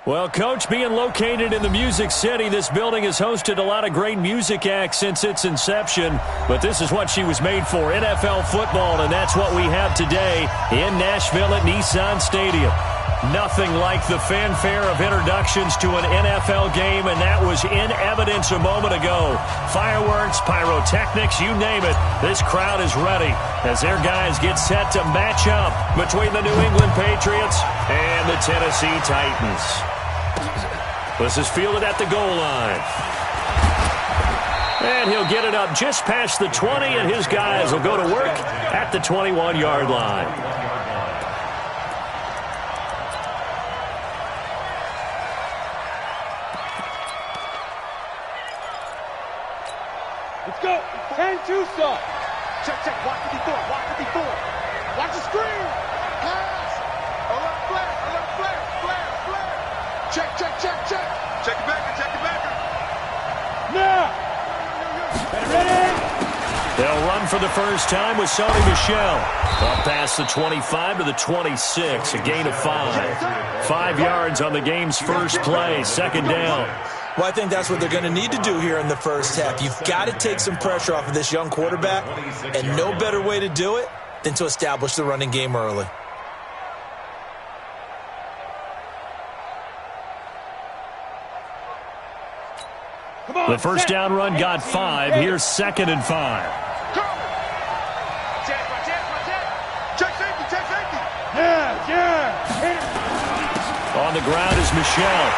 Well, Coach, being located in the Music City, this building has hosted a lot of great music acts since its inception. But this is what she was made for, NFL football, and that's what we have today in Nashville at Nissan Stadium. Nothing like the fanfare of introductions to an NFL game, and that was in evidence a moment ago. Fireworks, pyrotechnics, you name it. This crowd is ready as their guys get set to match up between the New England Patriots and the Tennessee Titans. This is fielded at the goal line. And he'll get it up just past the 20, and his guys will go to work at the 21-yard line. Let's go. 10-2 start. Check. Watch 54. Watch the screen. Pass. Alert flare. Check. Check it back. Now. Ready? They'll run for the first time with Sony Michel. Up past the 25 to the 26. A gain of 5. 5 yards on the game's first play. Second down. Well, I think that's what they're going to need to do here in the first half. You've got to take some pressure off of this young quarterback, and no better way to do it than to establish the running game early. The first down run got 5. Here's 2nd and 5. Check safety. Yeah. On the ground is Michel.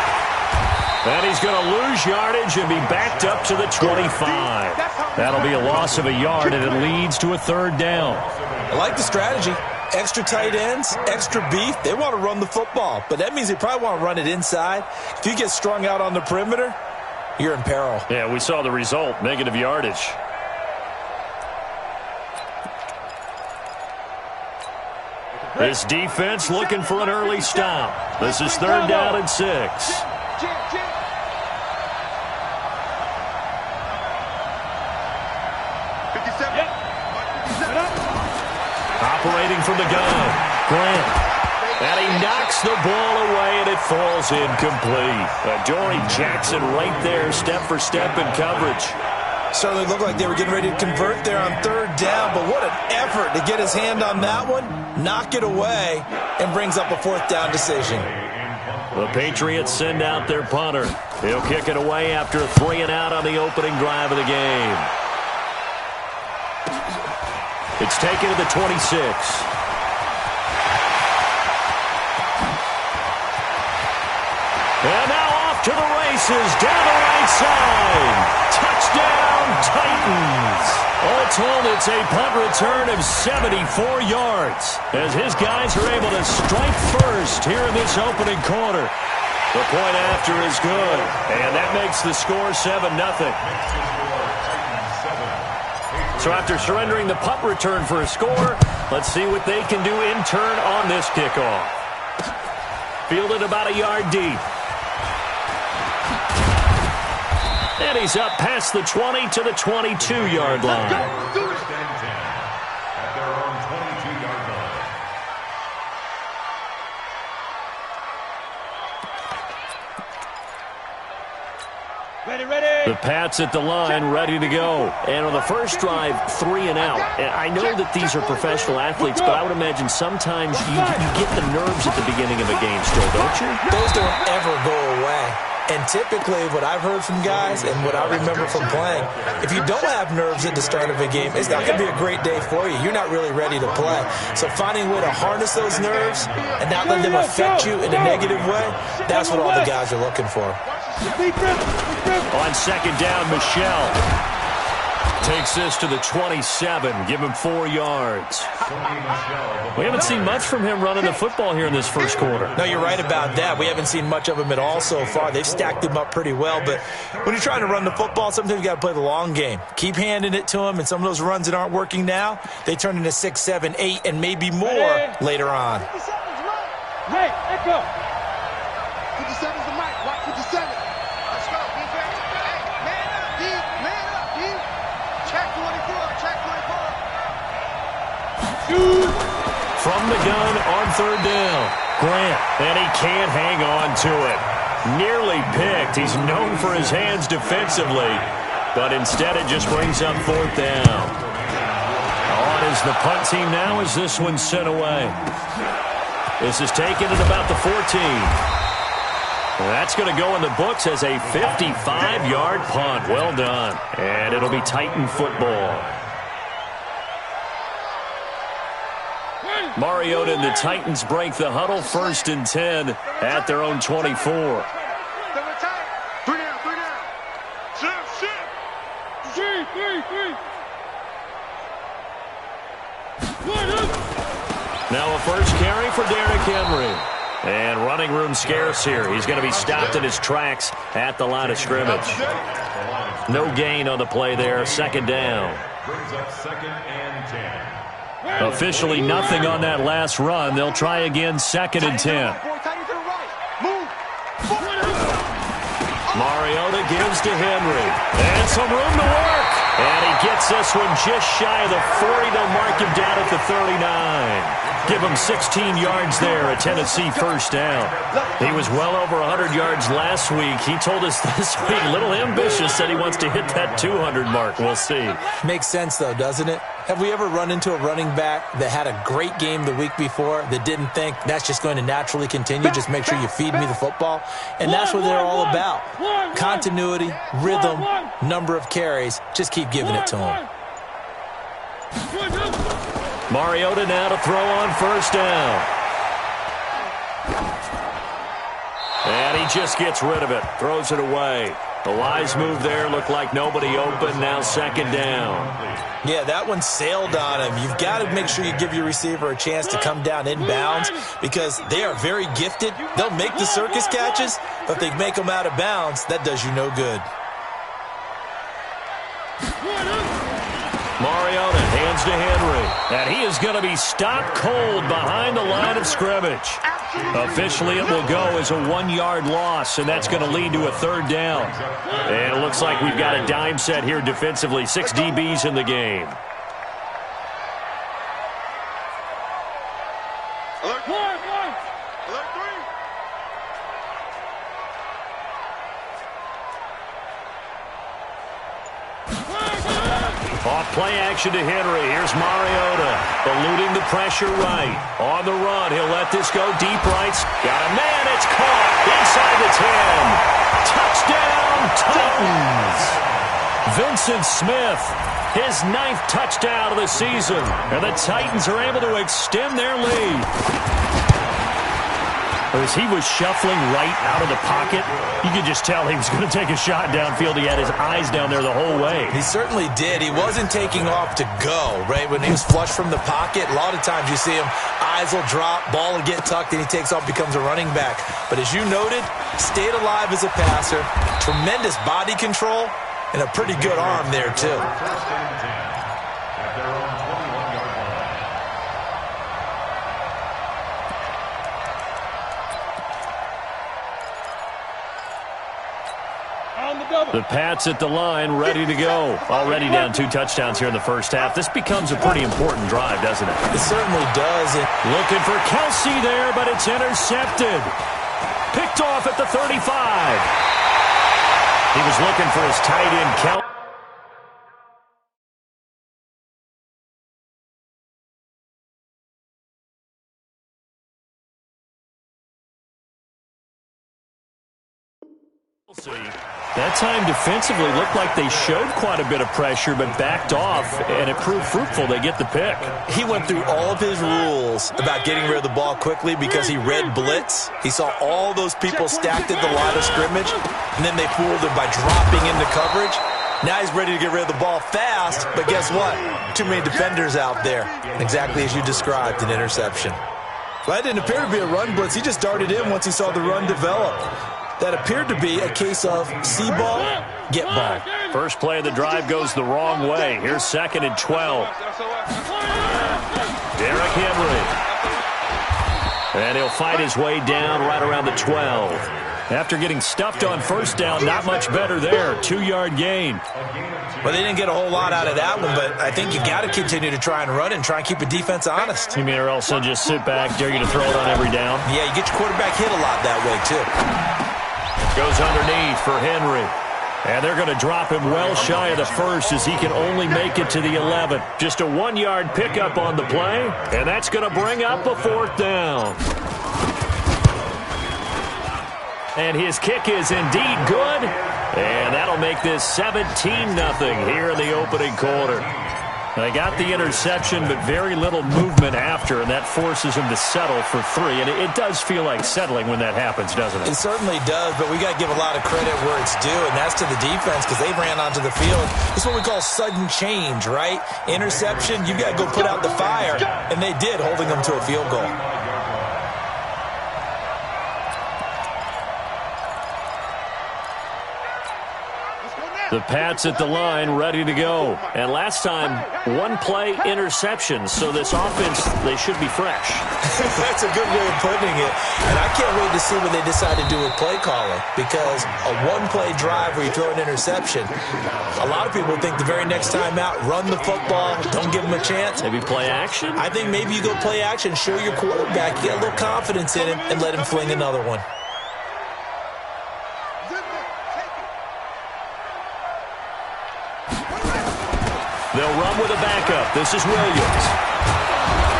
And he's going to lose yardage and be backed up to the 25. That'll be a loss of a yard, and it leads to a 3rd down. I like the strategy. Extra tight ends, extra beef. They want to run the football, but that means they probably want to run it inside. If you get strung out on the perimeter, you're in peril. Yeah, we saw the result, negative yardage. This defense looking for an early stop. This is 3rd down and 6. Operating from the gun, Grant. And he knocks the ball away, and it falls incomplete. Dory Jackson right there, step for step in coverage. Certainly looked like they were getting ready to convert there on 3rd down, but what an effort to get his hand on that one, knock it away, and brings up a 4th down decision. The Patriots send out their punter. He'll kick it away after a 3 and out on the opening drive of the game. It's taken to the 26. And now off to the races, down the right side. Touchdown, Titans. All told, it's a punt return of 74 yards as his guys are able to strike first here in this opening quarter. The point after is good, and that makes the score 7-0. So after surrendering the punt return for a score, let's see what they can do in turn on this kickoff. Fielded about a yard deep. And he's up past the 20 to the 22-yard line. The Pats at the line, ready to go. And on the first drive, 3 and out. And I know that these are professional athletes, but I would imagine sometimes you get the nerves at the beginning of a game still, don't you? Those don't ever go away. And typically what I've heard from guys and what I remember from playing, if you don't have nerves at the start of a game, it's not going to be a great day for you. You're not really ready to play. So finding a way to harness those nerves and not let them affect you in a negative way, that's what all the guys are looking for. On 2nd down, Michel takes this to the 27. Give him 4 yards. We haven't seen much from him running the football here in this first quarter. No, you're right about that. We haven't seen much of him at all so far. They've stacked him up pretty well, but when you're trying to run the football, sometimes you got to play the long game. Keep handing it to him, and some of those runs that aren't working now, they turn into 6, 7, 8, and maybe more later on. Hey, echo. 57's the mic. Watch 57. Let's go. Defense. Hey, man up, D. Man up, D. Check 24. Check 24. From the gun on 3rd down. Grant, and he can't hang on to it. Nearly picked. He's known for his hands defensively, but instead it just brings up fourth down. On is the punt team now as this one's sent away. This is taken at about the 14. That's going to go in the books as a 55-yard punt. Well done. And it'll be Titan football. Mariota and the Titans break the huddle, 1st and 10 at their own 24. 3 down. Now a first carry for Derrick Henry. And running room scarce here. He's going to be stopped in his tracks at the line of scrimmage. No gain on the play there. 2nd down. Brings up 2nd and 10. Officially nothing on that last run. They'll try again, 2nd and 10. Mariota gives to Henry. And some room to work. And he gets this one just shy of the 40. They'll mark him down at the 39. Give him 16 yards there, a Tennessee first down. He was well over 100 yards last week. He told us this week, a little ambitious, said he wants to hit that 200 mark. We'll see. Makes sense, though, doesn't it? Have we ever run into a running back that had a great game the week before that didn't think that's just going to naturally continue? Just make sure you feed me the football. And that's what they're all about. Continuity, rhythm, number of carries. Just keep giving it to him. Mariota now to throw on 1st down. And he just gets rid of it. Throws it away. The wise move there. Looked like nobody open. Now 2nd down. Yeah, that one sailed on him. You've got to make sure you give your receiver a chance to come down inbounds because they are very gifted. They'll make the circus catches, but if they make them out of bounds, that does you no good. Mariota hands to Henry. And he is going to be stopped cold behind the line of scrimmage. Officially, it will go as a 1-yard loss, and that's going to lead to a 3rd down. And it looks like we've got a dime set here defensively. 6 DBs in the game. Alert 1. Alert 3. Off play action to Henry. Here's Mariota eluding the pressure right. On the run, he'll let this go deep right. Got a man. It's caught inside the 10. Touchdown, Titans. Vincent Smith, his 9th touchdown of the season. And the Titans are able to extend their lead. As he was shuffling right out of the pocket, you could just tell he was going to take a shot downfield. He had his eyes down there the whole way. He certainly did. He wasn't taking off to go, right? When he was flush from the pocket, a lot of times you see him, eyes will drop, ball will get tucked, and he takes off, becomes a running back. But as you noted, stayed alive as a passer, tremendous body control, and a pretty good arm there, too. 1st and 10. At their own 21-yard line. The Pats at the line, ready to go. Already down 2 touchdowns here in the first half. This becomes a pretty important drive, doesn't it? It certainly does. Looking for Kelsey there, but it's intercepted. Picked off at the 35. He was looking for his tight end, Kelsey. That time defensively looked like they showed quite a bit of pressure but backed off, and it proved fruitful. They get the pick. He went through all of his rules about getting rid of the ball quickly because he read blitz. He saw all those people stacked at the line of scrimmage, and then they fooled him by dropping into coverage. Now he's ready to get rid of the ball fast, but guess what? Too many defenders out there. Exactly as you described, an interception. Well, that didn't appear to be a run blitz. He just darted in once he saw the run develop. That appeared to be a case of see ball, get ball. First play of the drive goes the wrong way. Here's 2nd and 12. Derrick Henry. And he'll fight his way down right around the 12. After getting stuffed on first down, not much better there. 2-yard gain. Well, they didn't get a whole lot out of that one, but I think you got to continue to try and run and try and keep the defense honest. You mean or else just sit back, dare you to throw it on every down? Yeah, you get your quarterback hit a lot that way, too. Goes underneath for Henry. And they're going to drop him well shy of the first as he can only make it to the 11. Just a 1-yard pickup on the play, and that's going to bring up a 4th down. And his kick is indeed good. And that'll make this 17-0 here in the opening quarter. They got the interception, but very little movement after, and that forces him to settle for 3. And it does feel like settling when that happens, doesn't it? It certainly does, but we got to give a lot of credit where it's due, and that's to the defense because they ran onto the field. It's what we call sudden change, right? Interception, you got to go put out the fire, and they did, holding them to a field goal. The Pats at the line, ready to go. And last time, 1-play interception. So this offense, they should be fresh. That's a good way of putting it. And I can't wait to see what they decide to do with play calling. Because a 1-play drive where you throw an interception, a lot of people think the very next time out, run the football, don't give them a chance. Maybe play action? I think maybe you go play action, show your quarterback, you get a little confidence in him, and let him fling another one. They'll run with a backup. This is Williams.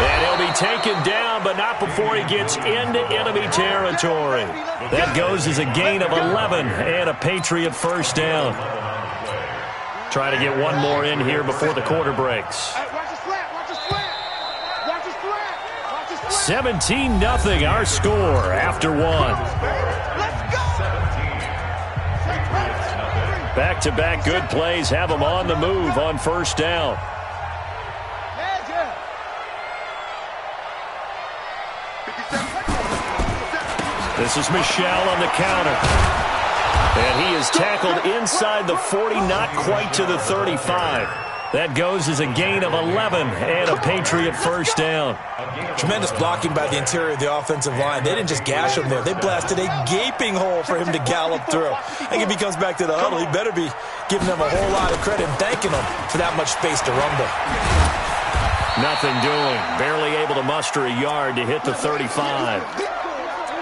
And he'll be taken down, but not before he gets into enemy territory. That goes as a gain of 11 and a Patriot first down. Try to get one more in here before the quarter breaks. 17-0 our score after 1. Back-to-back good plays have them on the move on first down. This is Michel on the counter. And he is tackled inside the 40, not quite to the 35. That goes as a gain of 11 and a Patriot first down. Tremendous blocking by the interior of the offensive line. They didn't just gash him there. They blasted a gaping hole for him to gallop through. I think if he comes back to the huddle, he better be giving them a whole lot of credit and thanking them for that much space to rumble. Nothing doing. Barely able to muster a yard to hit the 35.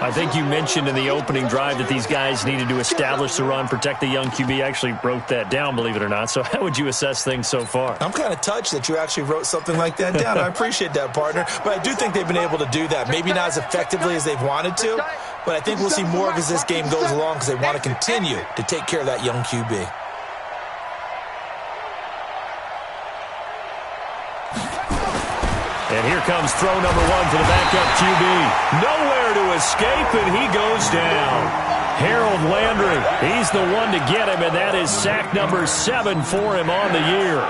I think you mentioned in the opening drive that these guys needed to establish the run, protect the young QB. I actually wrote that down, believe it or not. So how would you assess things so far? I'm kind of touched that you actually wrote something like that down. I appreciate that, partner. But I do think they've been able to do that. Maybe not as effectively as they've wanted to, but I think we'll see more of as this game goes along because they want to continue to take care of that young QB. And here comes throw number 1 for the backup QB. Nowhere to escape, and he goes down. Harold Landry, he's the one to get him, and that is sack number 7 for him on the year.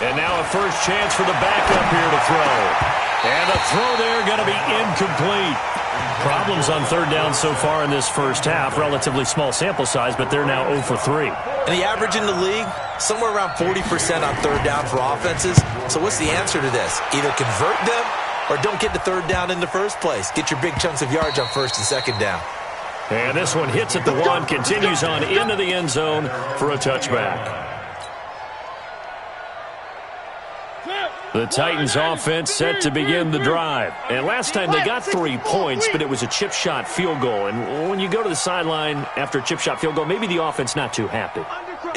And now a first chance for the backup here to throw. And the throw there going to be incomplete. Problems on third down so far in this first half. Relatively small sample size, but they're now 0 for 3. And the average in the league, somewhere around 40% on third down for offenses. So what's the answer to this? Either convert them or don't get the third down in the first place. Get your big chunks of yards on first and second down. And this one hits at the 1, continues on into the end zone for a touchback. The Titans offense set to begin the drive. And last time they got 3 points, but it was a chip shot field goal. And when you go to the sideline after a chip shot field goal, maybe the offense not too happy.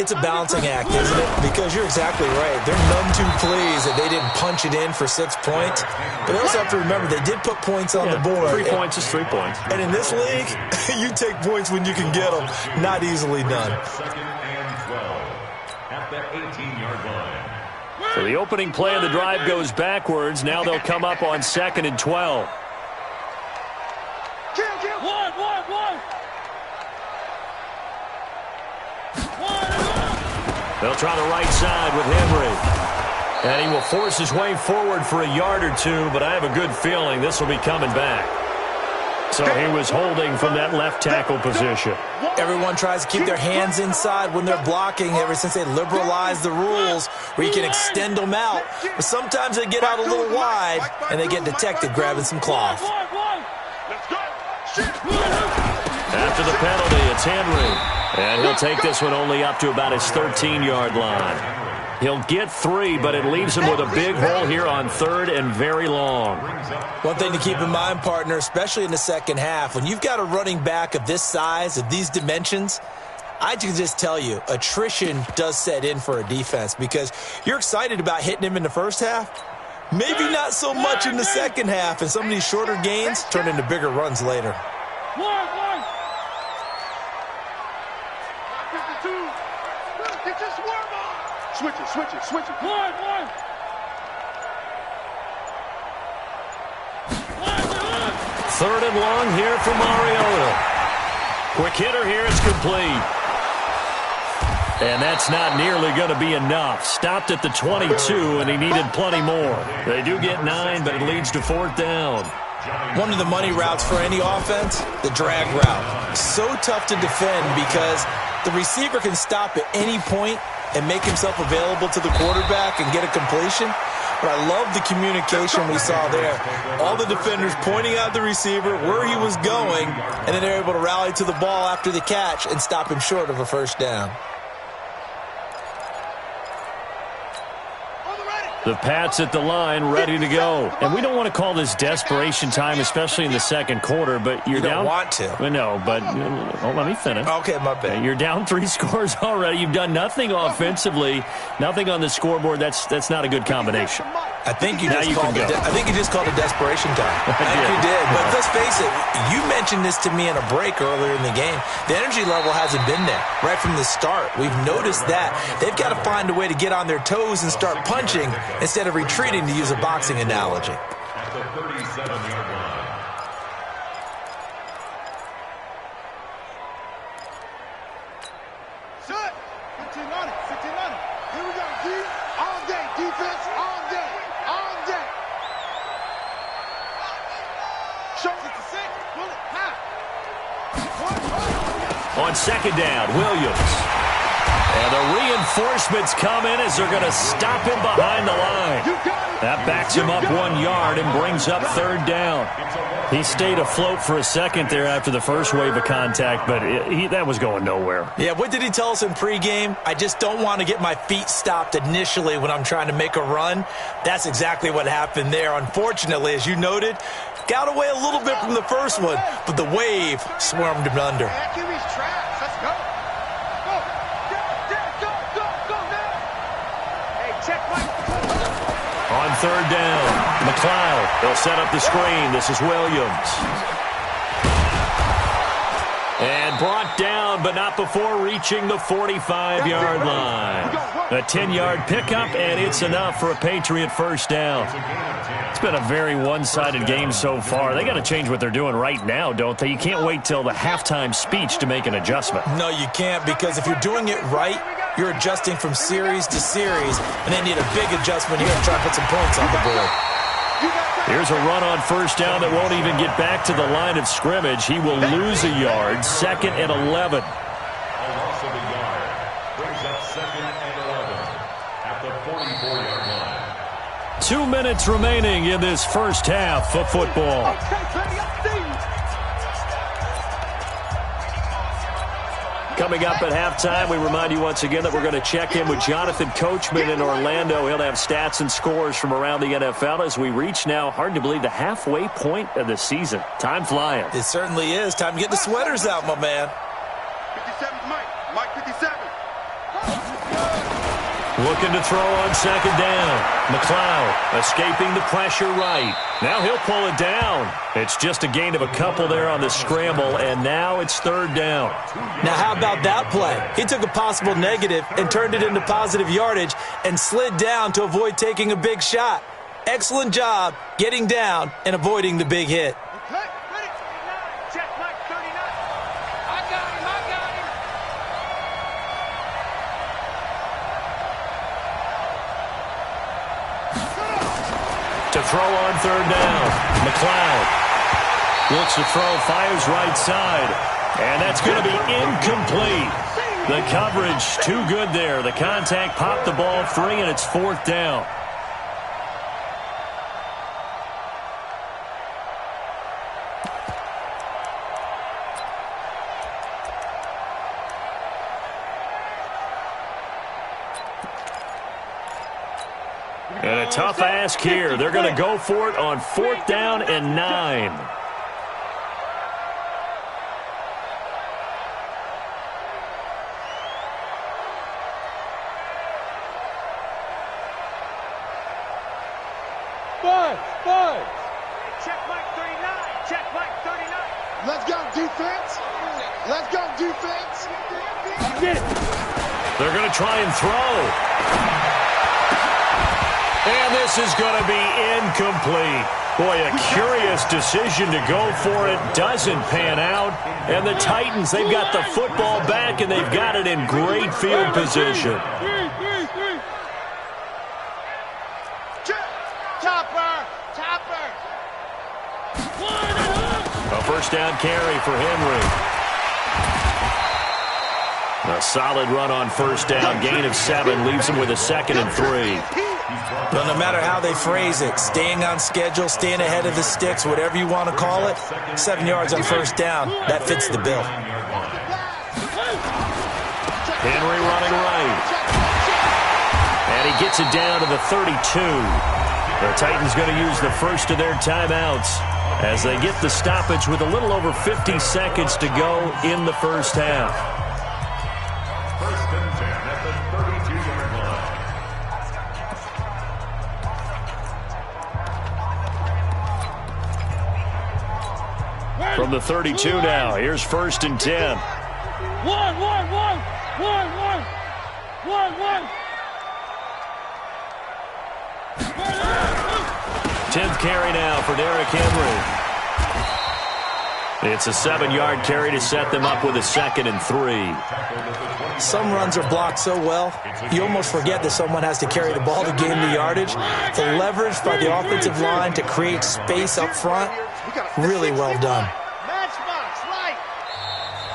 It's a balancing act, isn't it? Because you're exactly right. They're none too pleased that they didn't punch it in for 6 points. But they also have to remember they did put points on the board. 3 points is 3 points. And in this league, you take points when you can get them. Not easily done. Second and 12 at the 18-yard line. For the opening play of the drive goes backwards. Now they'll come up on 2nd and 12. They'll try the right side with Henry. And he will force his way forward for a yard or two, but I have a good feeling this will be coming back. So he was holding from that left tackle position. Everyone tries to keep their hands inside when they're blocking ever since they liberalized the rules where you can extend them out. But sometimes they get out a little wide and they get detected grabbing some cloth. After the penalty, it's Henry. And he'll take this one only up to about his 13-yard line. He'll get 3, but it leaves him with a big hole here on 3rd and very long. One thing to keep in mind, partner, especially in the second half, when you've got a running back of this size, of these dimensions, I can just tell you, attrition does set in for a defense because you're excited about hitting him in the first half. Maybe not so much in the second half, and some of these shorter gains turn into bigger runs later. Switch it. Third and long here for Mariota. Quick hitter here, it's complete. And that's not nearly going to be enough. Stopped at the 22, and he needed plenty more. They do get 9, but it leads to 4th down. One of the money routes for any offense, the drag route. So tough to defend because the receiver can stop at any point and make himself available to the quarterback and get a completion. But I love the communication we saw there. All the defenders pointing out the receiver, where he was going, and then they're able to rally to the ball after the catch and stop him short of a first down. The Pats at the line, ready to go. And we don't want to call this desperation time, especially in the second quarter, but you're down. You don't want to. No, but let me finish. Okay, my bad. You're down 3 scores already. You've done nothing offensively, nothing on the scoreboard. That's not a good combination. I think you just called it desperation time. I think you did. But let's face it, you mentioned this to me in a break earlier in the game. The energy level hasn't been there right from the start. We've noticed that. They've got to find a way to get on their toes and start punching instead of retreating, to use a boxing analogy. At the 37-yard line. Shut. 15 on it. Here we go, D. All day. Defense all day. Show it to 6. Pull it. High. On 2nd down, Williams. And the reinforcements come in as they're going to stop him behind the line. That backs him up 1 yard and brings up 3rd down. He stayed afloat for a second there after the first wave of contact, but that was going nowhere. Yeah, what did he tell us in pregame? I just don't want to get my feet stopped initially when I'm trying to make a run. That's exactly what happened there. Unfortunately, as you noted, got away a little bit from the first one, but the wave swarmed him under. Let's go. On 3rd down, McLeod. They'll set up the screen. This is Williams. And brought down, but not before reaching the 45-yard line. A 10-yard pickup, and it's enough for a Patriot first down. It's been a very one-sided game so far. They got to change what they're doing right now, don't they? You can't wait till the halftime speech to make an adjustment. No, you can't, because if you're doing it right, you're adjusting from series to series, and they need a big adjustment here to try to put some points on the board. Here's a run on first down that won't even get back to the line of scrimmage. He will lose a yard. 2nd and 11. A loss of a yard brings up 2nd and 11 at the 44-yard line. 2 minutes remaining in this first half of football. Coming up at halftime, we remind you once again that we're going to check in with Jonathan Coachman in Orlando. He'll have stats and scores from around the NFL as we reach now, hard to believe, the halfway point of the season. Time flying. It certainly is. Time to get the sweaters out, my man. 57's Mike. Mike 57. Looking to throw on second down. McLeod escaping the pressure right. Now he'll pull it down. It's just a gain of a couple there on the scramble, and now it's third down. Now how about that play? He took a possible negative and turned it into positive yardage and slid down to avoid taking a big shot. Excellent job getting down and avoiding the big hit. Okay, ready? Check Mike 39. I got him. To throw on third down. McLeod looks to throw, fires right side. And that's going to be incomplete. The coverage too good there. The contact popped the ball free, and it's fourth down. And a tough ask here. They're going to go for it on fourth down and 9. Five. Check Mike 39. Check Mike 39. Let's go, defense. Let's go, defense. They're going to try and throw. And this is going to be incomplete. Boy, a curious decision to go for it. Doesn't pan out. And the Titans, they've got the football back, and they've got it in great field position. Topper. A first down carry for Henry. A solid run on first down. Gain of 7 leaves him with a 2nd and 3. But no matter how they phrase it, staying on schedule, staying ahead of the sticks, whatever you want to call it, 7 yards on first down, that fits the bill. Henry running right. And he gets it down to the 32. The Titans going to use the first of their timeouts as they get the stoppage with a little over 50 seconds to go in the first half. First and 10 at the 32-yard line. From the 32 now, here's first and 10. One. 10th carry now for Derrick Henry. It's a 7-yard carry to set them up with a 2nd and 3. Some runs are blocked so well, you almost forget that someone has to carry the ball to gain the yardage. The leverage by the offensive line to create space up front, really well done.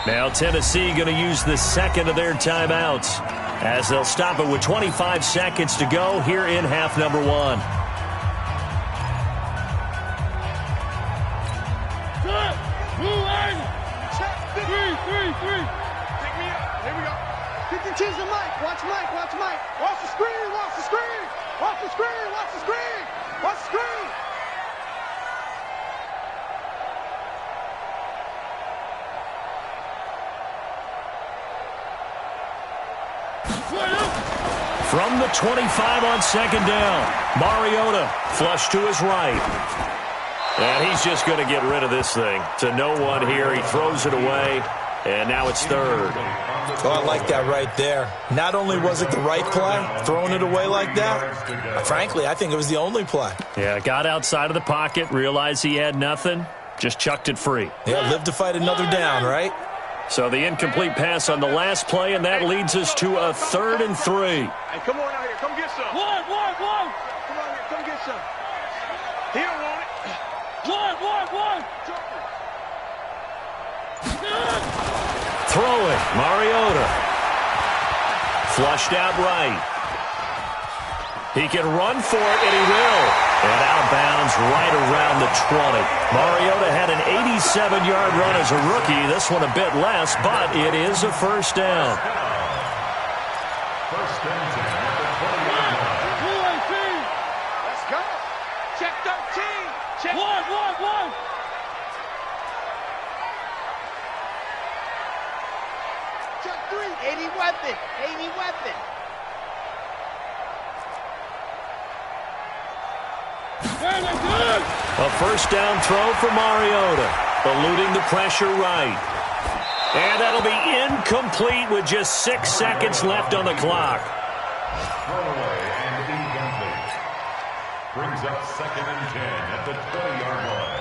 Now Tennessee going to use the second of their timeouts as they'll stop it with 25 seconds to go here in half number 1. Choose the mic. Watch Mike. Watch the screen. Watch the screen. From the 25 on second down, Mariota flush to his right. And he's just going to get rid of this thing. To no one here. He throws it away. And now it's third. Oh, I like that right there. Not only was it the right play, throwing it away like that, frankly, I think it was the only play. Yeah, got outside of the pocket, realized he had nothing, just chucked it free. Yeah, live to fight another down, right? So the incomplete pass on the last play, and that leads us to a 3rd and 3. Hey, come on out here. Come get some. One. Come on here. Come get some. He don't want it. One. Throwing, Mariota. Flushed out right. He can run for it, and he will. And out of bounds right around the 20. Mariota had an 87-yard run as a rookie. This one a bit less, but it is a first down. First and 10 at the 20-yard line. Let's go. Check 13. Check. One. Check 3. 80 weapon. A first down throw for Mariota, eluding the pressure right. And that'll be incomplete with just 6 seconds left on the clock. Throwaway and incomplete. Brings up 2nd and 10 at the 20-yard line.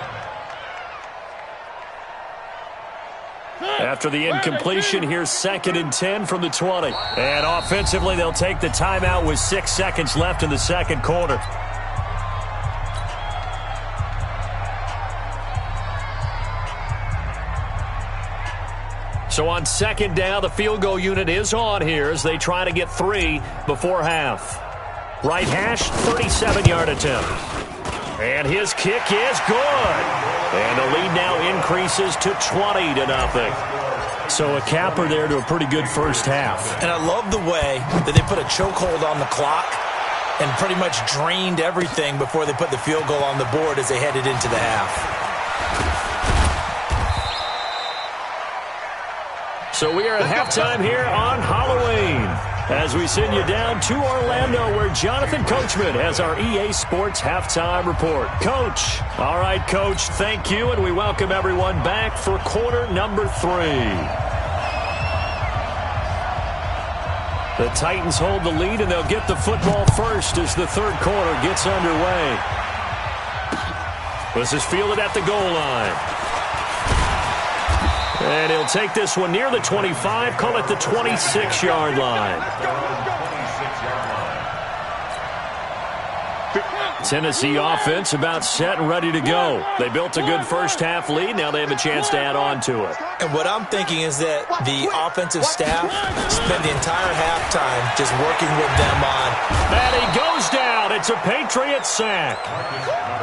After the incompletion, here's 2nd and 10 from the 20. And offensively, they'll take the timeout with 6 seconds left in the second quarter. So on 2nd down, the field goal unit is on here as they try to get 3 before half. Right hash, 37-yard attempt. And his kick is good. And the lead now increases to 20-0. So a capper there to a pretty good first half. And I love the way that they put a chokehold on the clock and pretty much drained everything before they put the field goal on the board as they headed into the half. So we are at halftime here on Halloween as we send you down to Orlando where Jonathan Coachman has our EA Sports Halftime Report. Coach. All right, Coach, thank you, and we welcome everyone back for quarter number 3. The Titans hold the lead, and they'll get the football first as the third quarter gets underway. This is fielded at the goal line. And he'll take this one near the 25, call it the 26-yard line. Tennessee offense about set and ready to go. They built a good first-half lead. Now they have a chance to add on to it. And what I'm thinking is that the offensive staff spent the entire halftime just working with them on. And he goes down. It's a Patriot sack.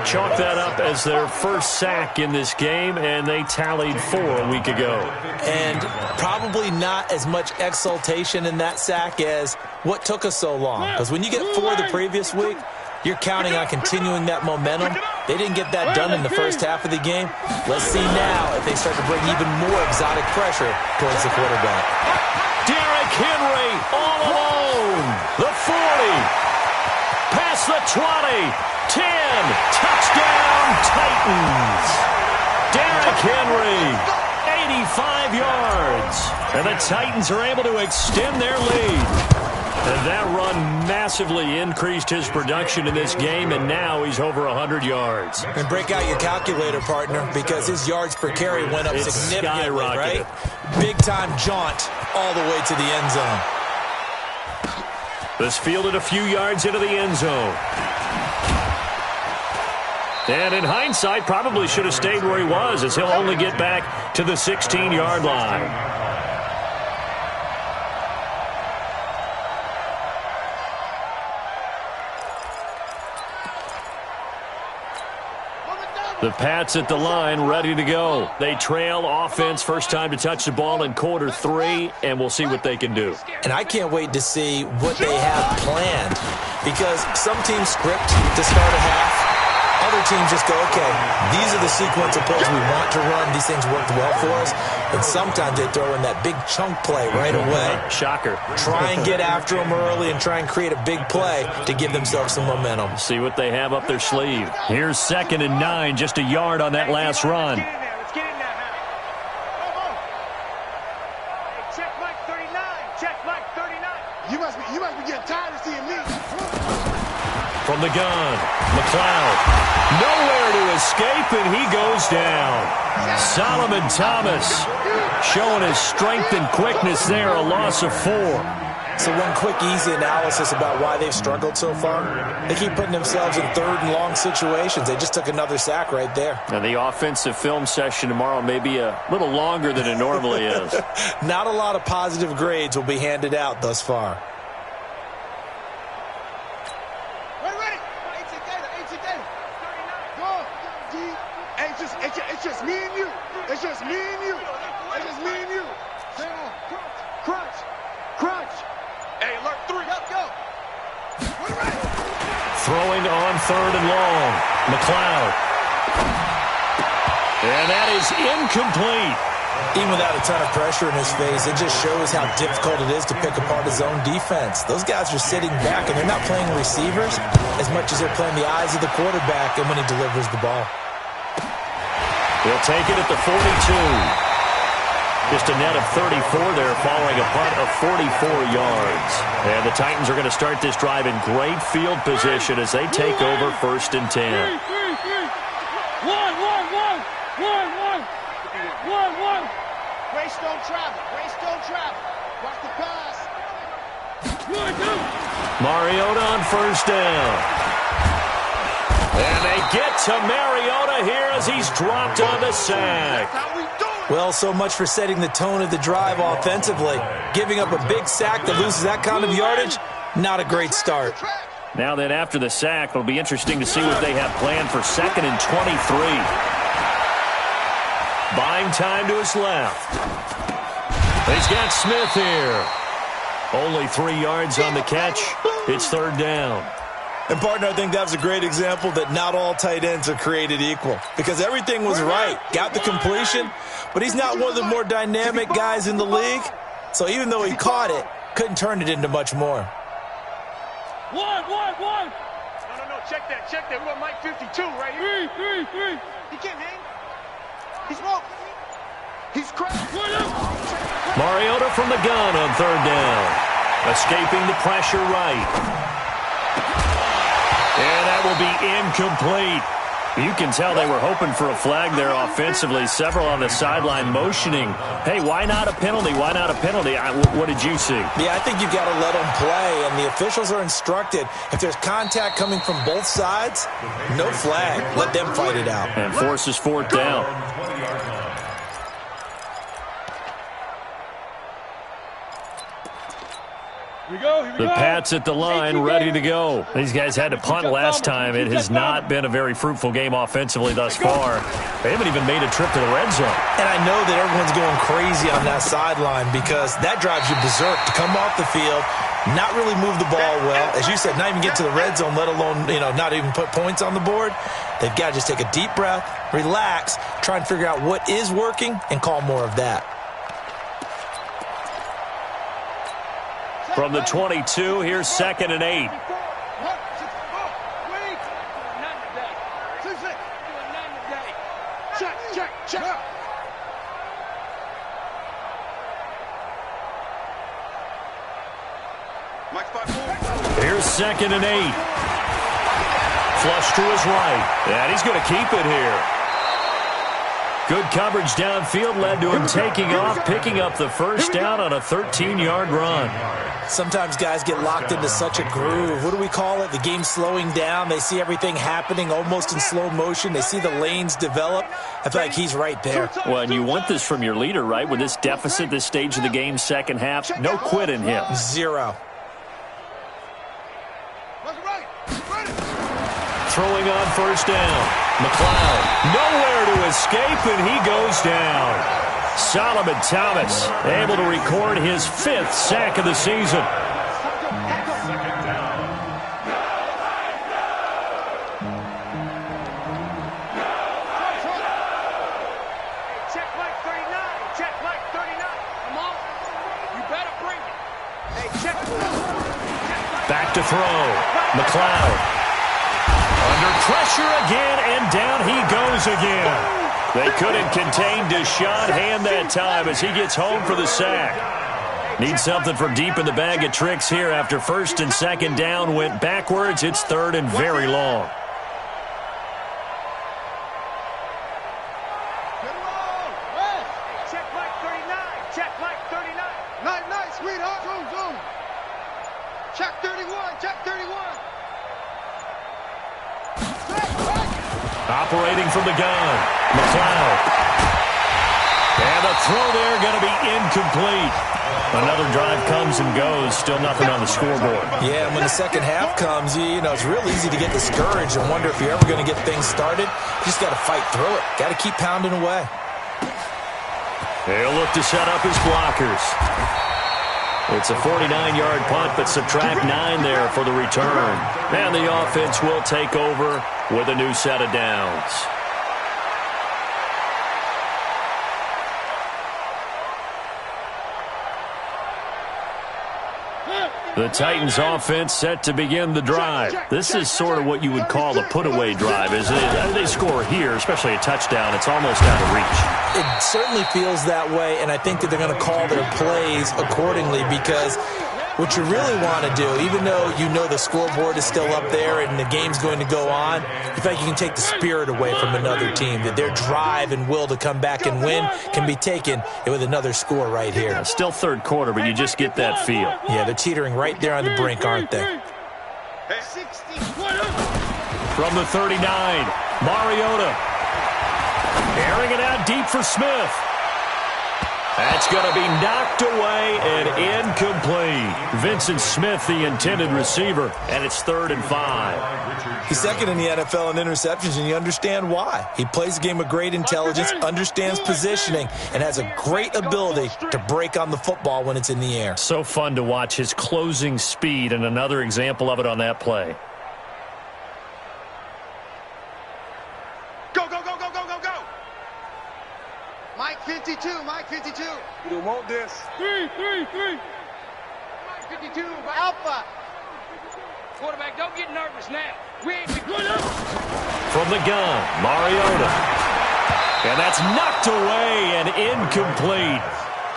Chalk that up as their first sack in this game, and they tallied 4 a week ago. And probably not as much exultation in that sack as what took us so long. Because when you get 4 the previous week, you're counting on continuing that momentum. They didn't get that done in the first half of the game. Let's see now if they start to bring even more exotic pressure towards the quarterback. Derrick Henry all alone. The 40. Past the 20. 10. Touchdown, Titans. Derrick Henry, 85 yards. And the Titans are able to extend their lead. And that run massively increased his production in this game, and now he's over 100 yards. And break out your calculator, partner, because his yards per carry went up significantly, right? Big-time jaunt all the way to the end zone. This fielded a few yards into the end zone. And in hindsight, probably should have stayed where he was, as he'll only get back to the 16-yard line. The Pats at the line, ready to go. They trail offense, first time to touch the ball in quarter 3, and we'll see what they can do. And I can't wait to see what they have planned, because some teams script to start a half. Other teams just go, okay, these are the sequence of plays we want to run. These things worked well for us. And sometimes they throw in that big chunk play right away. Shocker. Try and get after them early and try and create a big play to give themselves some momentum. See what they have up their sleeve. Here's 2nd and 9, just a yard on that last run. Let's get in there, Howard. Check Mike 39. Check Mike 39. You must be getting tired of seeing me. From the gun, McLeod. Nowhere to escape, and he goes down. Solomon Thomas showing his strength and quickness there, a loss of 4. So one quick, easy analysis about why they've struggled so far. They keep putting themselves in 3rd and long situations. They just took another sack right there. And the offensive film session tomorrow may be a little longer than it normally is. Not a lot of positive grades will be handed out thus far. It's just me and you. It's just me and you. It's just me and you. Crunch. Crunch. Hey, alert 3. Let's go. Throwing on 3rd and long. McLeod. And that is incomplete. Even without a ton of pressure in his face, it just shows how difficult it is to pick apart his own defense. Those guys are sitting back, and they're not playing receivers as much as they're playing the eyes of the quarterback and when he delivers the ball. He'll take it at the 42. Just a net of 34 there following a punt of 44 yards. And the Titans are going to start this drive in great field position as they take over 1st and 10. Grace don't travel. Grace don't travel. Watch the pass. Mariota on 1st down. And they get to Mariota here as he's dropped on the sack. Well, so much for setting the tone of the drive offensively. Giving up a big sack that loses that kind of yardage, not a great start. Now then, after the sack, it'll be interesting to see what they have planned for 2nd and 23. Buying time to his left. He's got Smith here. Only 3 yards on the catch. It's 3rd down. And, partner, I think that was a great example that not all tight ends are created equal. Because everything was right. Got the completion, but he's not one of the more dynamic guys in the league. So even though he caught it, couldn't turn it into much more. One. No. Check that. We got Mike 52 right here. Three. He can't hang. He's walking. He's cracked. Mariota from the gun on 3rd down. Escaping the pressure right. And that will be incomplete. You can tell they were hoping for a flag there offensively. Several on the sideline motioning. Hey, why not a penalty? Why not a penalty? What did you see? Yeah, I think you've got to let them play, and the officials are instructed. If there's contact coming from both sides, no flag. Let them fight it out. And forces 4th down. The Pats at the line, ready to go. These guys had to punt last time. It has not been a very fruitful game offensively thus far. They haven't even made a trip to the red zone. And I know that everyone's going crazy on that sideline because that drives you berserk to come off the field, not really move the ball well. As you said, not even get to the red zone, let alone, not even put points on the board. They've got to just take a deep breath, relax, try and figure out what is working, and call more of that. From the 22, here's 2nd and 8. Check. Here's 2nd and 8. Flush to his right. And he's going to keep it here. Good coverage downfield led to him taking off, picking up the 1st down on a 13-yard run. Sometimes guys get locked into such a groove. What do we call it? The game slowing down. They see everything happening almost in slow motion. They see the lanes develop. I feel like he's right there. Well, and you want this from your leader, right? With this deficit, this stage of the game, 2nd half, no quit in him. 0. Throwing on 1st down. McLeod nowhere to escape, and he goes down. Solomon Thomas able to record his 5th sack of the season. Check Mike 39. Check Mike 39. Come on. You better bring it. Hey, check. Back to throw. McLeod. Under pressure again, and down he goes again. They couldn't contain Deshaun Hand that time as he gets home for the sack. Need something from deep in the bag of tricks here after 1st and 2nd down went backwards. It's 3rd and very long. Check Mike 39. Check Mike 39. Nice, sweetheart. Zoom. Check 31. Check 31. Operating from the gun, McLeod. And the throw there going to be incomplete. Another drive comes and goes. Still nothing on the scoreboard. Yeah, and when the 2nd half comes, it's real easy to get discouraged and wonder if you're ever going to get things started. You just got to fight through it. Got to keep pounding away. He'll look to set up his blockers. It's a 49-yard punt, but subtract 9 there for the return. And the offense will take over with a new set of downs. The Titans offense set to begin the drive. This is sort of what you would call a put-away drive, isn't it? They score here, especially a touchdown. It's almost out of reach. It certainly feels that way, and I think that they're going to call their plays accordingly, because what you really want to do, even though you know the scoreboard is still up there and the game's going to go on, you feel like you can take the spirit away from another team, that their drive and will to come back and win can be taken with another score right here. Still third quarter, but you just get that feel. Yeah, they're teetering right there on the brink, aren't they? From the 39, Mariota. Airing it out deep for Smith. That's going to be knocked away and incomplete. Vincent Smith, the intended receiver, and it's 3rd and 5. He's second in the NFL in interceptions, and you understand why. He plays a game of great intelligence, understands positioning, and has a great ability to break on the football when it's in the air. So fun to watch his closing speed, and another example of it on that play. Go, go, go, go, go, go, go. Mike 52, Mike 52. You don't want this. 3. Mike 52, Alpha. Quarterback, don't get nervous now. We ain't From the gun, Mariota. And that's knocked away and incomplete.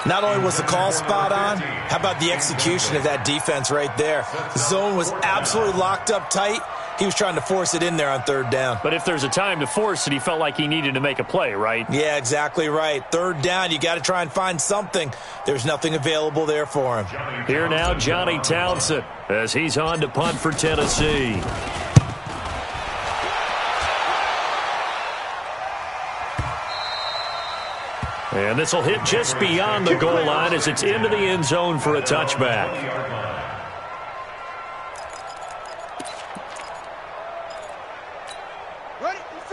Not only was the call spot on, how about the execution of that defense right there? The zone was absolutely locked up tight. He was trying to force it in there on 3rd down. But if there's a time to force it, he felt like he needed to make a play, right? Yeah, exactly right. 3rd down, you got to try and find something. There's nothing available there for him. Here now, Johnny Townsend, as he's on to punt for Tennessee. And this will hit just beyond the goal line as it's into the end zone for a touchback.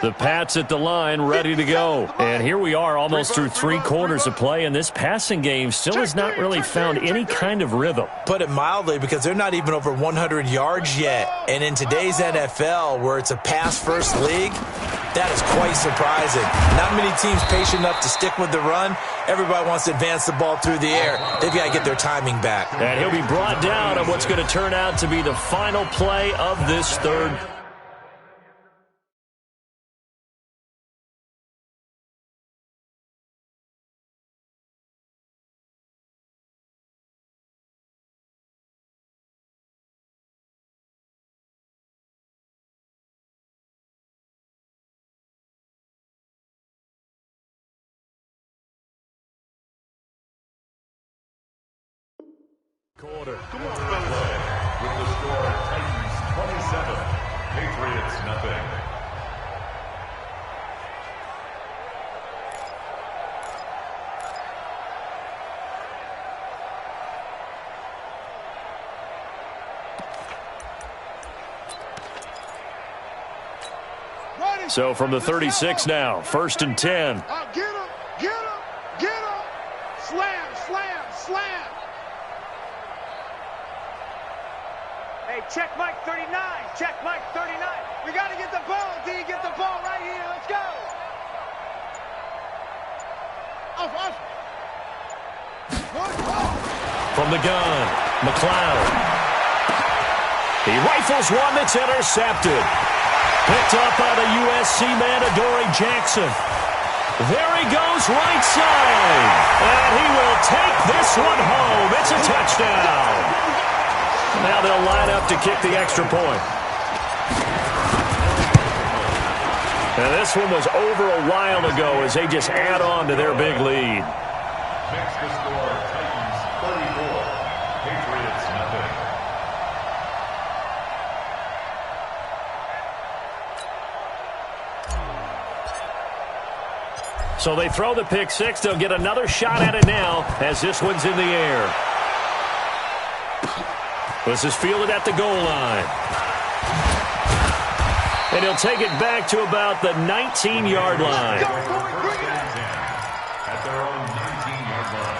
The Pats at the line, ready to go. And here we are almost through 3 quarters of play, and this passing game still has not really found any kind of rhythm. Put it mildly, because they're not even over 100 yards yet. And in today's NFL, where it's a pass-first league, that is quite surprising. Not many teams patient enough to stick with the run. Everybody wants to advance the ball through the air. They've got to get their timing back. And he'll be brought down on what's going to turn out to be the final play of this 3rd. Quarter. Come on, fellas. With the score, Titans 27, Patriots nothing. So from the 36 now, 1st and 10. Get him, get him, get him. Slam, slam, slam. Hey, check Mike 39. Check Mike 39. We got to get the ball, D. Get the ball right here. Let's go. Off. From the gun, McLeod. He rifles one that's intercepted. Picked up by the USC man, Adoree Jackson. There he goes, right side. And he will take this one home. It's a touchdown. Now they'll line up to kick the extra point. And this one was over a while ago as they just add on to their big lead. Next to score, Titans 34, Patriots nothing. So they throw the pick six. They'll get another shot at it now as this one's in the air. This is fielded at the goal line. And he'll take it back to about the 19-yard line. At their own 19-yard line.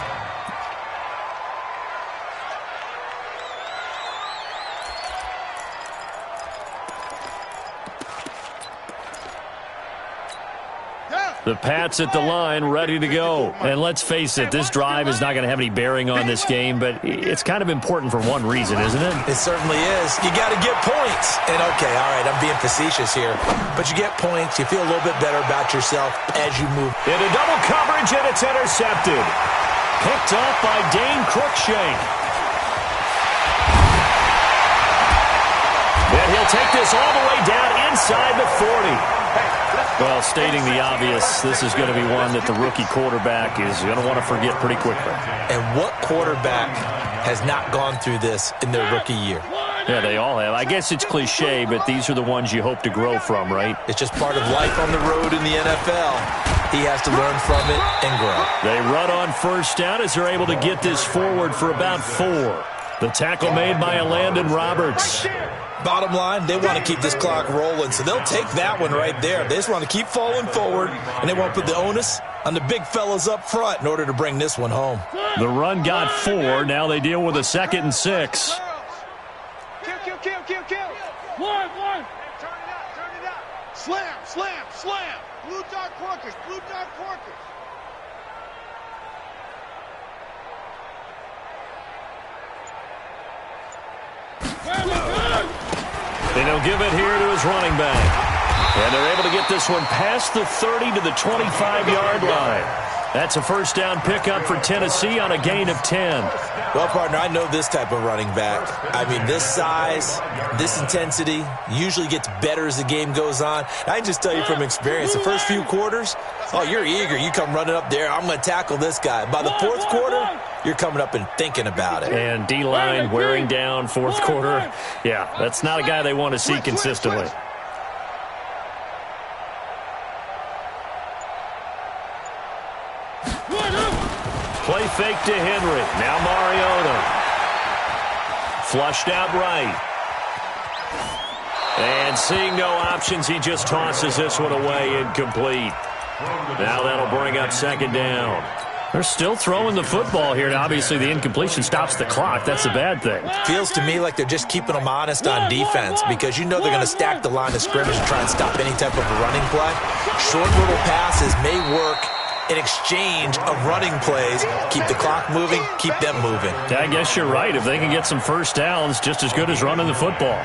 The Pats at the line, ready to go. And let's face it, this drive is not going to have any bearing on this game, but it's kind of important for one reason, isn't it? It certainly is. You got to get points. And, okay, all right, I'm being facetious here. But you get points. You feel a little bit better about yourself as you move. Into double coverage, and it's intercepted. Picked off by Dane Cruikshank. And he'll take this all the way down inside the 40. Well, stating the obvious, this is going to be one that the rookie quarterback is going to want to forget pretty quickly. And what quarterback has not gone through this in their rookie year? Yeah, they all have. I guess it's cliche, but these are the ones you hope to grow from, right? It's just part of life on the road in the NFL. He has to learn from it and grow. They run on first down as they're able to get this forward for about 4. The tackle made by Landon Roberts. Bottom line, they want to keep this clock rolling, so they'll take that one right there. They just want to keep falling forward, and they want to put the onus on the big fellas up front in order to bring this one home. The run got 4. Now they deal with a 2nd and 6. Kill. One. Turn it up. Slam. Blue dot porkers. And he'll give it here to his running back. And they're able to get this one past the 30 to the 25-yard line. That's a first down pickup for Tennessee on a gain of 10. Well, partner, I know this type of running back. I mean, this size, this intensity usually gets better as the game goes on. I can just tell you from experience, the first few quarters, oh, you're eager. You come running up there, I'm going to tackle this guy. By the fourth quarter, you're coming up and thinking about it. And D-line wearing down fourth quarter. Yeah, that's not a guy they want to see consistently. Play fake to Henry. Now Mariota. Flushed out right. And seeing no options, he just tosses this one away, incomplete. Now that'll bring up 2nd down. They're still throwing the football here, and obviously the incompletion stops the clock. That's a bad thing. Feels to me like they're just keeping them honest on defense because you know they're going to stack the line of scrimmage and try and stop any type of a running play. Short little passes may work in exchange of running plays. Keep the clock moving, keep them moving. I guess you're right. If they can get some first downs, just as good as running the football.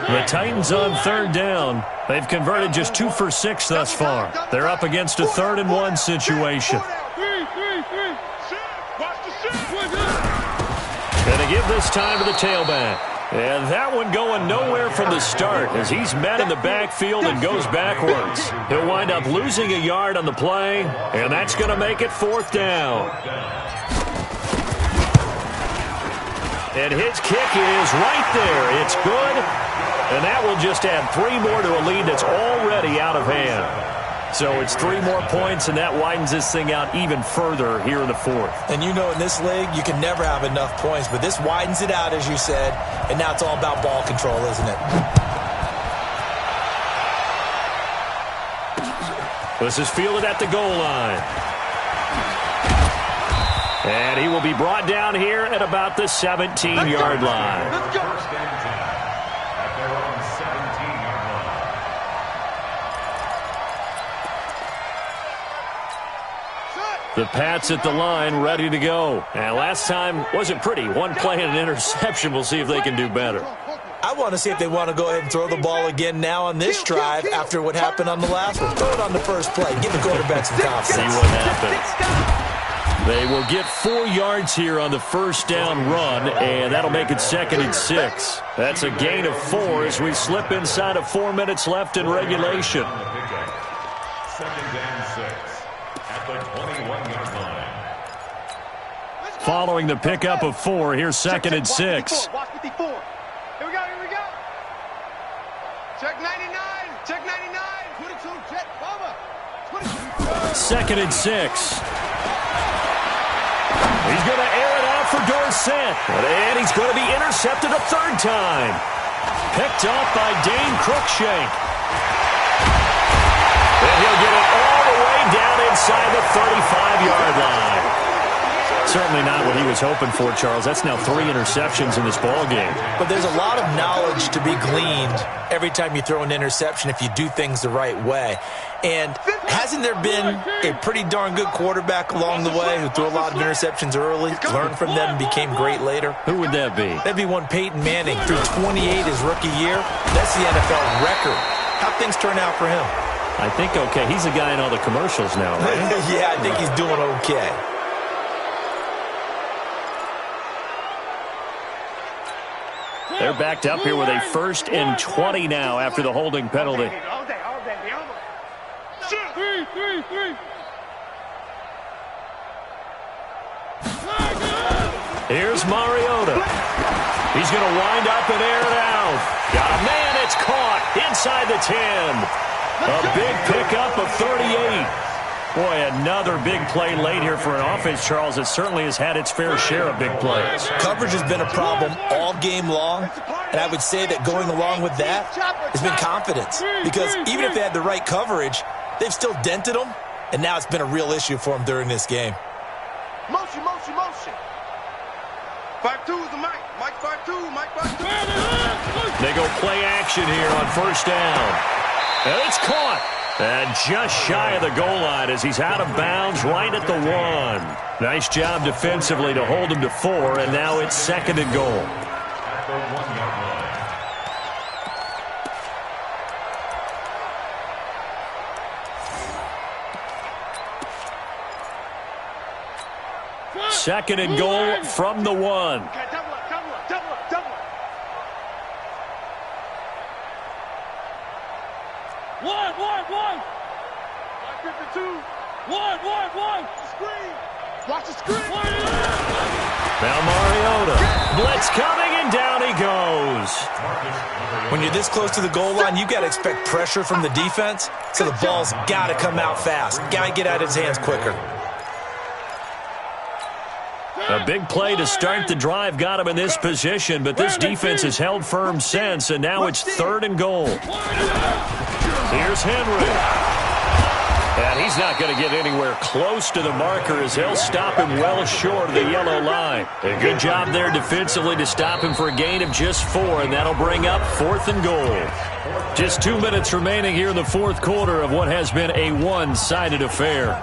The Titans on 3rd down. They've converted just 2 for 6 thus far. They're up against a 3rd and 1 situation. Gonna give this time to the tailback. And that one going nowhere from the start as he's met in the backfield and goes backwards. He'll wind up losing a yard on the play, and that's going to make it 4th down. And his kick is right there. It's good, and that will just add 3 more to a lead that's already out of hand. So it's 3 more points, and that widens this thing out even further here in the 4th. And you know in this league, you can never have enough points, but this widens it out, as you said, and now it's all about ball control, isn't it? This is fielded at the goal line. And he will be brought down here at about the 17-yard line. Let's go. First and 10 at their own 17-yard line. The Pats at the line, ready to go. And last time wasn't pretty. One play and an interception. We'll see if they can do better. I want to see if they want to go ahead and throw the ball again now on this drive after what happened on the last one. Throw it on the first play. Give the quarterback some confidence. See what happens. They will get 4 yards here on the first down run, and that'll make it 2nd and 6. That's a gain of 4 as we slip inside of 4 minutes left in regulation. 2nd and 6 at the 21-yard line. Following the pickup of 4, here's 2nd and 6. Watch 54. Here we go. Check 99. 22, jet, bomber. 2nd and 6. He's going to air it out for Dorsett. And he's going to be intercepted a 3rd time. Picked off by Dane Cruikshank. And he'll get it all the way down inside the 35-yard line. Certainly not what he was hoping for, Charles. That's now 3 interceptions in this ball game. But there's a lot of knowledge to be gleaned every time you throw an interception if you do things the right way. And hasn't there been a pretty darn good quarterback along the way who threw a lot of interceptions early, learned from them, and became great later? Who would that be? That'd be one Peyton Manning, threw 28 his rookie year. That's the NFL record. How'd things turn out for him? I think okay. He's a guy in all the commercials now, right? Yeah, I think he's doing okay. They're backed up here with a 1st and 20 now after the holding penalty. All day. Three. Here's Mariota. He's going to wind up and air it out. Got a man. It's caught inside the 10. A big pickup of 38. Boy, another big play late here for an offense, Charles. It certainly has had its fair share of big plays. Coverage has been a problem all game long, and I would say that going along with that has been confidence. Because even if they had the right coverage, they've still dented them, and now it's been a real issue for them during this game. Motion. 5-2 is the Mike. Mike 5-2. Mike 5-2. They go play action here on 1st down. And it's caught. And just shy of the goal line as he's out of bounds right at the 1. Nice job defensively to hold him to 4, and now it's 2nd and goal. At the 1-yard line. 2nd and goal from the 1. Okay, double up. 1. 52. 1. Screen. Watch the screen. Now Mariota. Blitz coming, and down he goes. When you're this close to the goal line, you got to expect pressure from the defense, so the ball's got to come out fast. Got to get out of his hands quicker. A big play to start the drive got him in this position, but this defense has held firm since, and now it's 3rd and goal. Here's Henry. And he's not going to get anywhere close to the marker as they'll stop him well short of the yellow line. A good job there defensively to stop him for a gain of just 4, and that'll bring up 4th and goal. Just 2 minutes remaining here in the 4th quarter of what has been a one-sided affair.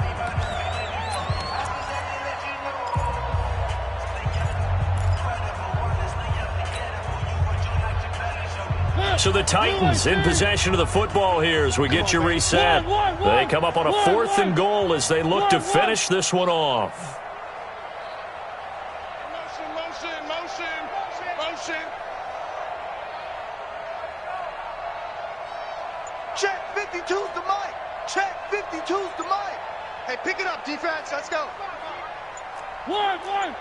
So the Titans in possession of the football here as we get you reset. They come up on a 4th and goal as they look to finish this one off. Motion. Check 52's the Mike. Check 52's the Mike. Hey, pick it up, defense. Let's go. 1.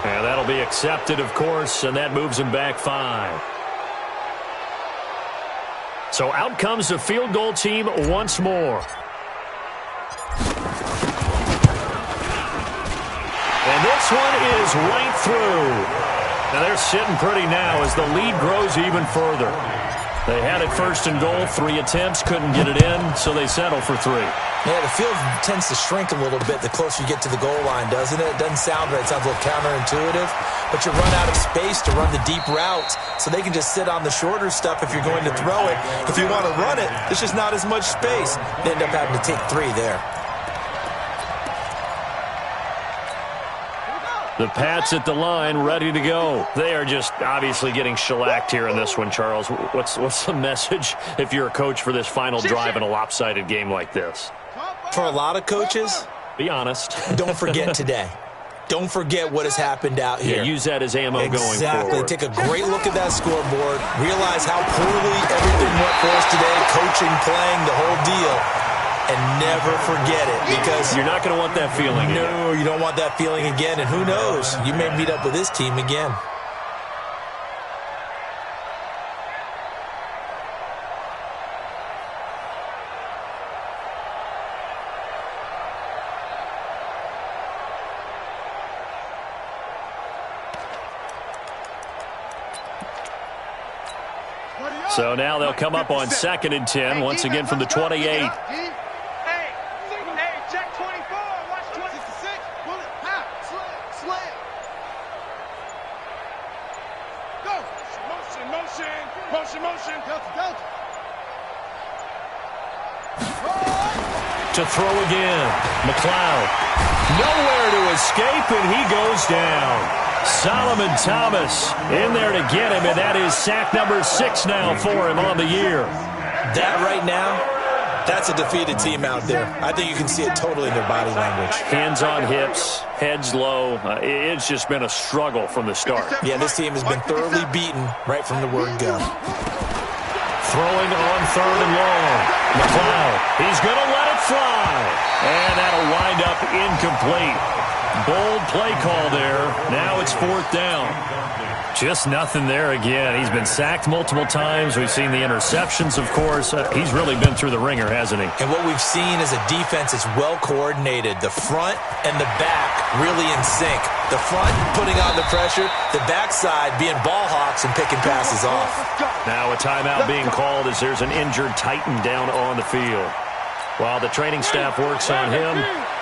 And that'll be accepted, of course, and that moves him back 5. So out comes the field goal team once more. And this one is right through. Now they're sitting pretty now as the lead grows even further. They had it 1st and goal, 3 attempts, couldn't get it in, so they settle for 3. Yeah, the field tends to shrink a little bit the closer you get to the goal line, doesn't it? It doesn't sound right. It sounds a little counterintuitive. But you run out of space to run the deep routes, so they can just sit on the shorter stuff if you're going to throw it. If you want to run it, there's just not as much space. They end up having to take 3 there. The Pats at the line, ready to go. They are just obviously getting shellacked here in this one, Charles. What's the message if you're a coach for this final drive in a lopsided game like this? For a lot of coaches, be honest. Don't forget today. Don't forget what has happened out here. Yeah, use that as ammo going forward. Exactly. Take a great look at that scoreboard. Realize how poorly everything went for us today. Coaching, playing, the whole deal. And never forget it, because you're not going to want that feeling again. No, you don't want that feeling again. And who knows? You may meet up with this team again. So now they'll come up on 2nd and 10, once again from the 28. Hey, check 24. Watch 26. Bullet, hop, slam. Go. Motion. Delta. To throw again. McLeod. Nowhere to escape, and he goes down. Solomon Thomas in there to get him, and that is sack number 6 now for him on the year. That right now, that's a defeated team out there. I think you can see it totally in their body language. Hands on hips, heads low. It's just been a struggle from the start. Yeah, this team has been thoroughly beaten right from the word go. Throwing on 3rd and long. McLeod, he's going to let it fly. And that'll wind up incomplete. Bold play call there. Now it's 4th down. Just nothing there again. He's been sacked multiple times. We've seen the interceptions, of course. He's really been through the ringer, hasn't he? And what we've seen is a defense that's well coordinated. The front and the back really in sync. The front putting on the pressure, the backside being ball hawks and picking passes off. Now a timeout being called as there's an injured Titan down on the field. While the training staff works on him,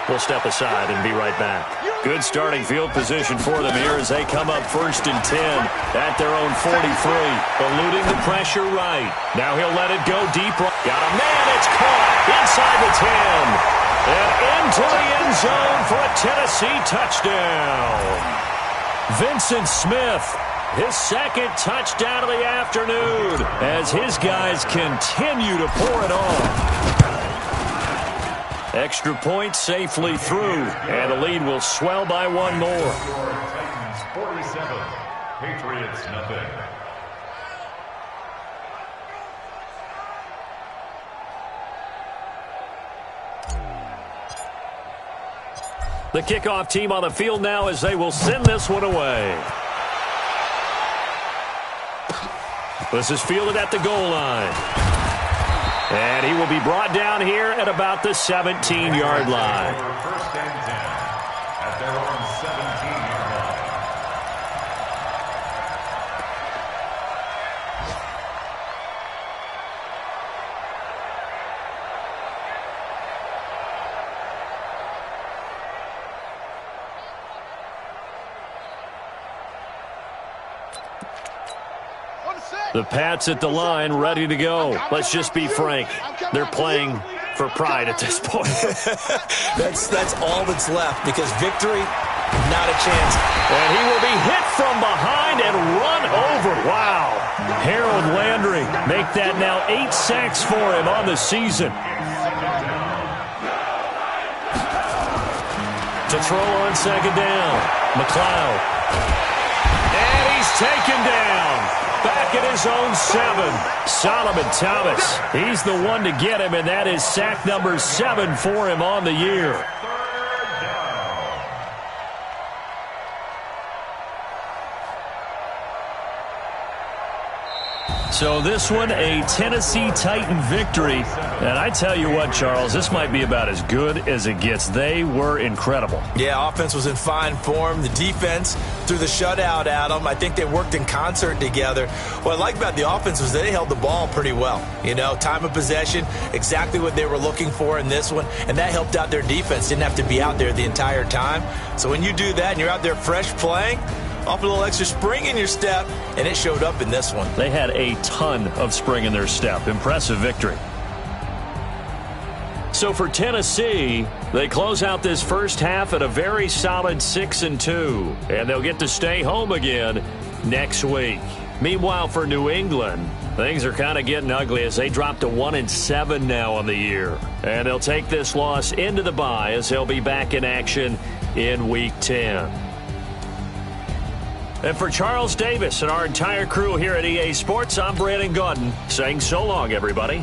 we'll step aside and be right back. Good starting field position for them here as they come up 1st and 10 at their own 43. Eluding the pressure right. Now he'll let it go deep. Got a man. It's caught inside the 10. And into the end zone for a Tennessee touchdown. Vincent Smith, his 2nd touchdown of the afternoon as his guys continue to pour it on. Extra point safely through, and the lead will swell by 1 more. Titans 47, Patriots nothing. The kickoff team on the field now as they will send this one away. This is fielded at the goal line. And he will be brought down here at about the 17-yard line. 1st and 10 at their own 17-yard line. The Pats at the line, ready to go. Let's just be frank. They're playing for pride at this point. That's all that's left because victory, not a chance. And he will be hit from behind and run over. Wow. Harold Landry make that now 8 sacks for him on the season. To throw on 2nd down. McLeod. And he's taken down. Back at his own 7. Solomon Thomas. He's the one to get him, and that is sack number 7 for him on the year. So this one, a Tennessee Titan victory. And I tell you what, Charles, this might be about as good as it gets. They were incredible. Yeah, offense was in fine form. The defense threw the shutout at them. I think they worked in concert together. What I like about the offense was they held the ball pretty well. You know, time of possession, exactly what they were looking for in this one. And that helped out their defense. Didn't have to be out there the entire time. So when you do that and you're out there fresh playing, off a little extra spring in your step, and it showed up in this one. They had a ton of spring in their step. Impressive victory. So for Tennessee, they close out this first half at a very solid 6-2, and they'll get to stay home again next week. Meanwhile, for New England, things are kind of getting ugly as they drop to 1-7 now on the year. And they'll take this loss into the bye as they'll be back in action in Week 10. And for Charles Davis and our entire crew here at EA Sports, I'm Brandon Gaudin saying so long, everybody.